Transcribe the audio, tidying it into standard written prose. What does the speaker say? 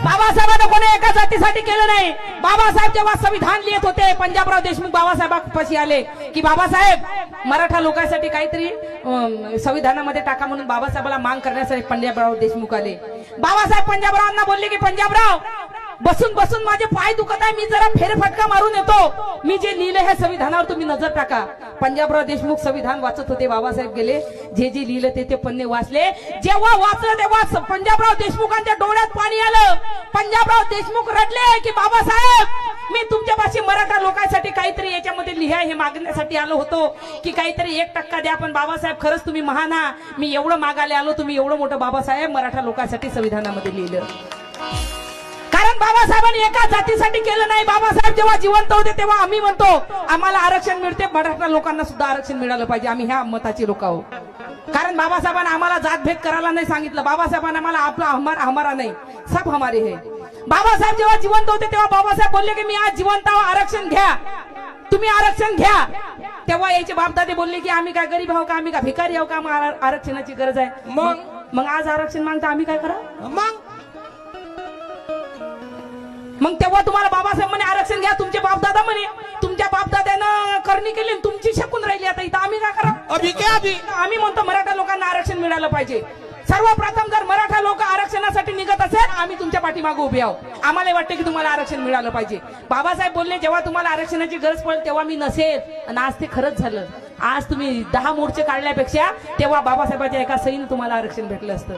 बाबासाहेबांना कोणी एका जातीसाठी केलं नाही। बाबासाहेब जेव्हा संविधान लिहित होते, पंजाबराव देशमुख बाबासाहेबांपाशी आले की बाबासाहेब मराठा लोकांसाठी काहीतरी संविधानामध्ये टाका म्हणून बाबासाहेबांना मांग करण्यासाठी पंजाबराव देशमुख आले। बाबासाहेब पंजाबरावांना बोलले की पंजाबराव बसून बसून माझे पाय दुखत आहे, मी जरा फेरफटका मारून येतो, मी जे लिहिले हे संविधानावर तुम्ही नजर टाका। पंजाबराव देशमुख संविधान वाचत होते, बाबासाहेब गेले, जे जे लिहिलं ते पन्ने वाचले। जेव्हा वाचलं तेव्हा पंजाबराव देशमुखांच्या डोळ्यात पाणी आलं। पंजाबराव देशमुख रडले की बाबासाहेब मी तुमच्यापाशी मराठा लोकांसाठी काहीतरी याच्यामध्ये लिहा हे मागण्यासाठी आलो होतो की काहीतरी 1% द्या, पण बाबासाहेब खरंच तुम्ही महान आहात, मी एवढं मागायला आलो, तुम्ही एवढं मोठं बाबासाहेब मराठा लोकांसाठी संविधानामध्ये लिहिलं। कारण बाबासाहेबांनी एका जातीसाठी केलं नाही। बाबासाहेब जेव्हा जिवंत होते तेव्हा आम्ही म्हणतो आम्हाला आरक्षण मिळते, मराठा लोकांना सुद्धा आरक्षण मिळालं पाहिजे, आम्ही ह्या मताची लोक आहोत। कारण बाबासाहेबांना आम्हाला जातभेद करायला नाही सांगितलं, बाबासाहेबांना आम्हाला आपला हमारा नाही सब हमारे है। बाबासाहेब जेव्हा जिवंत होते तेव्हा बाबासाहेब बोलले की मी आज जिवंत आहो, आरक्षण घ्या, तुम्ही आरक्षण घ्या। तेव्हा याचे बापदादे बोलले की आम्ही काय गरीब आहो का, आम्ही काय भिकारी आहो का, आम्हाला आरक्षणाची गरज आहे। मग आज आरक्षण मागता आम्ही काय करा, मग तेव्हा तुम्हाला बाबासाहेब म्हणे आरक्षण घ्या, तुमचे बापदादा म्हणे तुमच्या बापदाद्यानं करणी केली तुमची शकून राहिली, आता इथं आम्ही काय करा, आम्ही म्हणतो मराठा लोकांना आरक्षण मिळालं पाहिजे। सर्वप्रथम जर मराठा लोक आरक्षणासाठी निघत असेल आम्ही तुमच्या पाठीमागे उभे आहोत, आम्हाला वाटते की तुम्हाला आरक्षण मिळालं पाहिजे। बाबासाहेब बोलले जेव्हा तुम्हाला आरक्षणाची गरज पडेल तेव्हा मी नसेल, आणि आज ते खरंच झालं। आज तुम्ही 10 मोर्चे काढल्यापेक्षा तेव्हा बाबासाहेबांच्या एका सहीने तुम्हाला आरक्षण भेटलं असतं।